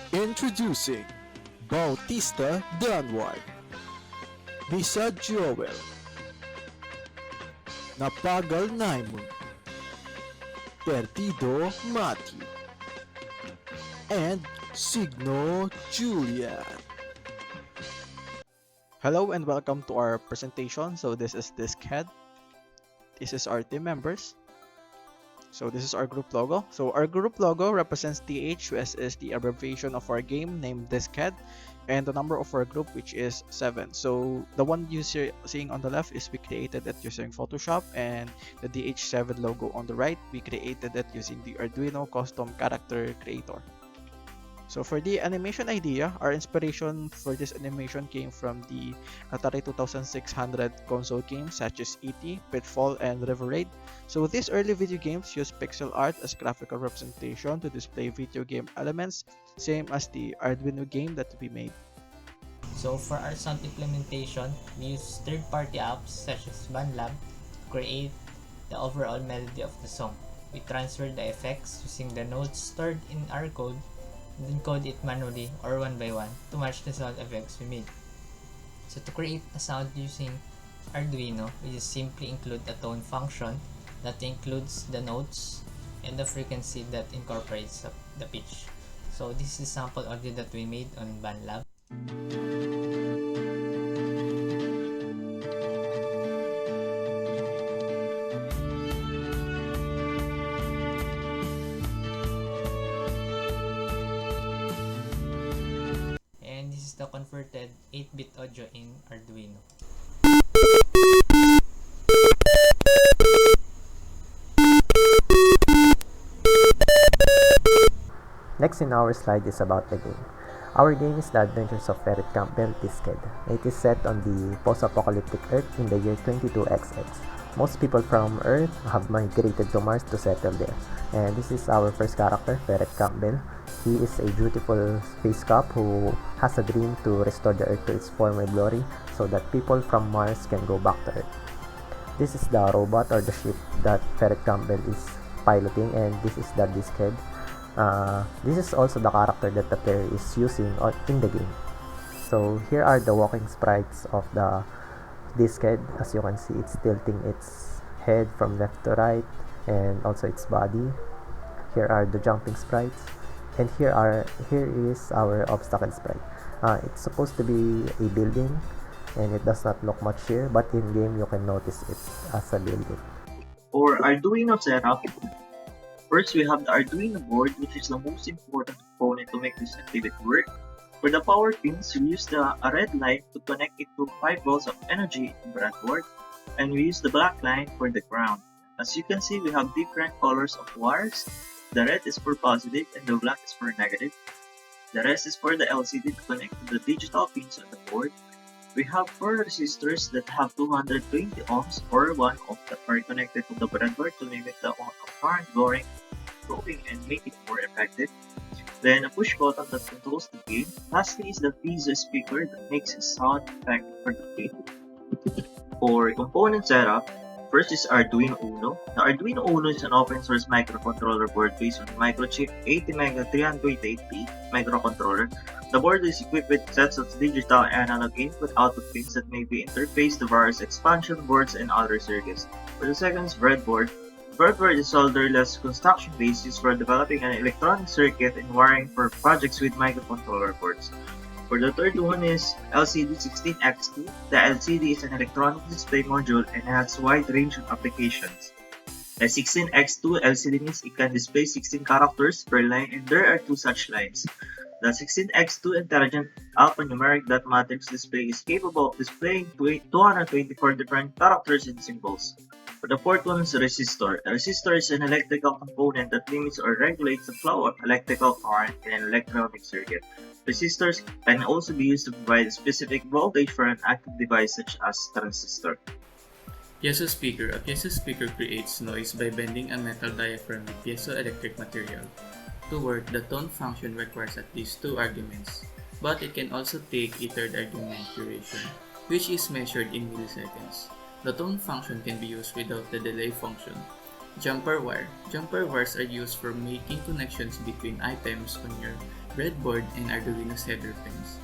Introducing Bautista Danway, Bisa Joel, Napagal Naimun, Perdido Matthew, and Signo Julian. Hello and welcome to our presentation. So this is Discad. This is our team members. So this is our group logo. So our group logo represents TH, which is the abbreviation of our game named Discad, and the number of our group, which is 7. So the one you seeing on the left is we created it using Photoshop, and the DH7 logo on the right, we created it using the Arduino custom character creator. So for the animation idea, our inspiration for this animation came from the Atari 2600 console games such as E.T., Pitfall, and River Raid. So these early video games use pixel art as graphical representation to display video game elements, same as the Arduino game that we made. So for our sound implementation, we use third-party apps such as BandLab to create the overall melody of the song. We transfer the effects using the notes stored in our code, then code it manually or one by one to match the sound effects we made. So to create a sound using Arduino, we just simply include a tone function that includes the notes and the frequency that incorporates the pitch. So this is sample audio that we made on BandLab. And this is the converted 8-bit audio in Arduino. Next in our slide is about the game. Our game is The Adventures of Ferret Campbell Discad. It is set on the post-apocalyptic Earth in the year 22XX. Most people from Earth have migrated to Mars to settle there. And this is our first character, Ferret Campbell. He is a beautiful space cop who has a dream to restore the Earth to its former glory so that people from Mars can go back to Earth. This is the robot or the ship that Ferret Campbell is piloting, and this is the Discad. This is also the character that the player is using in the game. So here are the walking sprites of the Discad. As you can see, it's tilting its head from left to right and also its body. Here are the jumping sprites, and here is our obstacle sprite. It's supposed to be a building, and it does not look much here, but in game you can notice it as a building. For Arduino setup, first we have the Arduino board, which is the most important component to make this activity work. For the power pins, we use a red line to connect it to 5 volts of energy in the breadboard, and we use the black line for the ground. As you can see, we have different colors of wires. The red is for positive and the black is for negative. The rest is for the LCD to connect to the digital pins on the board. We have 4 resistors that have 220 ohms or 1 ohm that are connected to the breadboard to limit the amount of current flowing and make it more effective. Then a push button that controls the gain. Lastly is the piezo speaker that makes a sound effect for the game. For component setup, first is Arduino Uno. The Arduino Uno is an open source microcontroller board based on Microchip 80MEGA328P microcontroller. The board is equipped with sets of digital and analog input-output pins that may be interfaced to various expansion boards and other circuits. For the second is breadboard. Breadboard is solderless construction basis for developing an electronic circuit and wiring for projects with microcontroller boards. For the third one is LCD16X2. The LCD is an electronic display module and has a wide range of applications. The 16X2 LCD means it can display 16 characters per line, and there are 2 such lines. The 16X2 Intelligent Alphanumeric Dot Matrix display is capable of displaying 224 different characters and symbols. For the fourth one is a resistor. A resistor is an electrical component that limits or regulates the flow of electrical current in an electronic circuit. Resistors can also be used to provide a specific voltage for an active device such as transistor. Piezo speaker. A piezo speaker creates noise by bending a metal diaphragm with piezoelectric material. To work, the tone function requires at least 2 arguments, but it can also take a third argument duration, which is measured in milliseconds. The tone function can be used without the delay function. Jumper wire. Jumper wires are used for making connections between items on your breadboard and Arduino's header pins.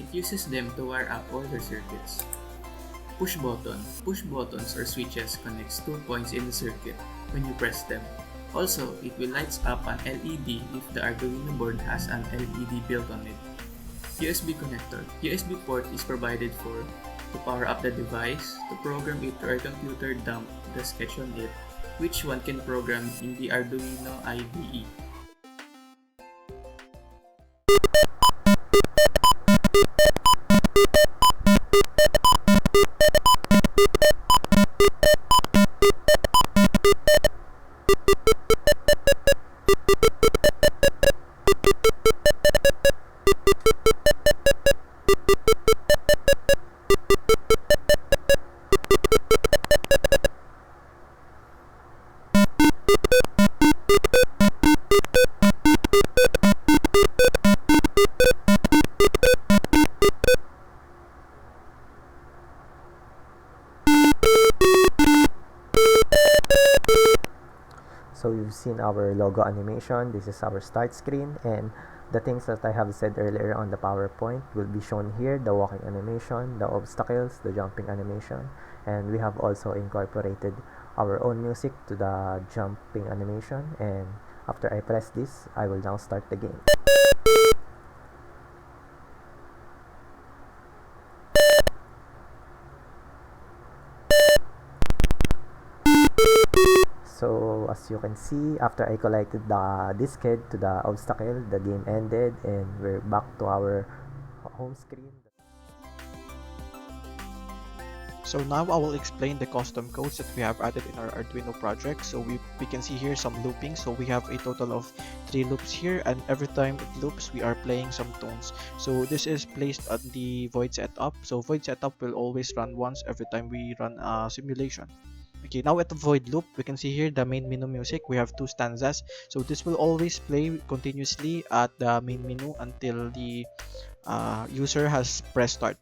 It uses them to wire up all the circuits. Push button. Push buttons or switches connects 2 points in the circuit when you press them. Also, it will light up an LED if the Arduino board has an LED built on it. USB connector. USB port is provided to power up the device, to program it to our computer, dump the sketch on it, which one can program in the Arduino IDE. So you've seen our logo animation. This is our start screen, and the things that I have said earlier on the PowerPoint will be shown here: the walking animation, the obstacles, the jumping animation, and we have also incorporated our own music to the jumping animation. And after I press this, I will now start the game. So as you can see, after I collected the diskette to the obstacle, the game ended and we're back to our home screen. So now I will explain the custom codes that we have added in our Arduino project. So we can see here some looping. So we have a total of 3 loops here, and every time it loops we are playing some tones. So this is placed on the void setup. So void setup will always run once every time we run a simulation. Okay, now at the void loop, we can see here the main menu music. We have 2 stanzas. So this will always play continuously at the main menu until the user has pressed start.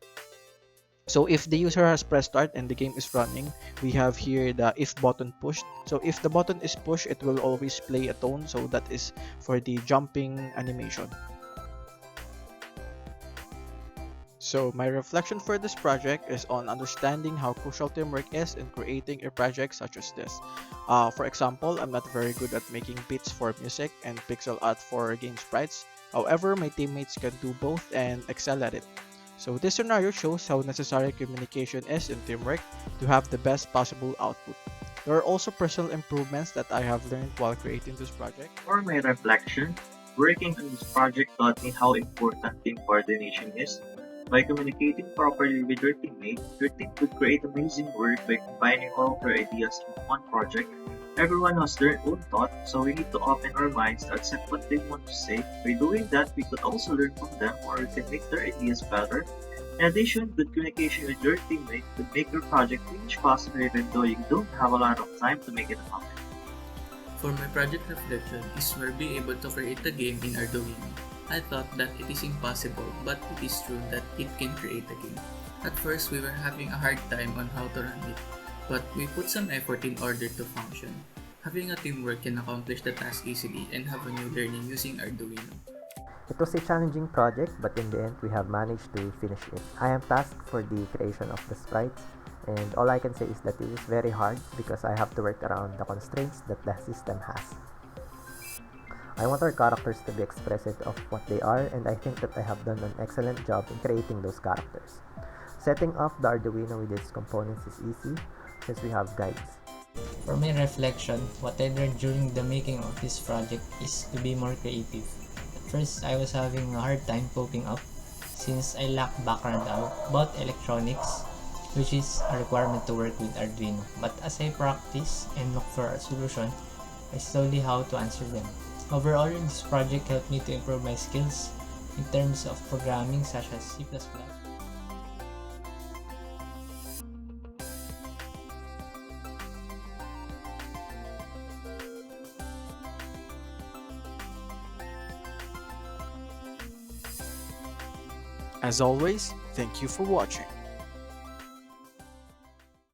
So if the user has pressed start and the game is running, we have here the if button pushed. So if the button is pushed, it will always play a tone. So that is for the jumping animation. So my reflection for this project is on understanding how crucial teamwork is in creating a project such as this. For example, I'm not very good at making beats for music and pixel art for game sprites. However, my teammates can do both and excel at it. So this scenario shows how necessary communication is in teamwork to have the best possible output. There are also personal improvements that I have learned while creating this project. For my reflection, working on this project taught me how important team coordination is. By communicating properly with your teammate, your team could create amazing work by combining all of their ideas in one project. Everyone has their own thought, so we need to open our minds to accept what they want to say. By doing that, we could also learn from them, or we can make their ideas better. In addition, good communication with your teammate could make your project finish faster even though you don't have a lot of time to make it happen. For my project reflection is we're being able to create a game in Arduino. I thought that it is impossible, but it is true that it can create a game. At first, we were having a hard time on how to run it, but we put some effort in order to function. Having a teamwork can accomplish the task easily and have a new learning using Arduino. It was a challenging project, but in the end, we have managed to finish it. I am tasked for the creation of the sprites, and all I can say is that it is very hard because I have to work around the constraints that the system has. I want our characters to be expressive of what they are, and I think that I have done an excellent job in creating those characters. Setting up the Arduino with its components is easy since we have guides. For my reflection, what I learned during the making of this project is to be more creative. At first, I was having a hard time coping up since I lack background about electronics, which is a requirement to work with Arduino. But as I practice and look for a solution, I slowly how to answer them. Overall, this project helped me to improve my skills in terms of programming such as C++. As always, thank you for watching.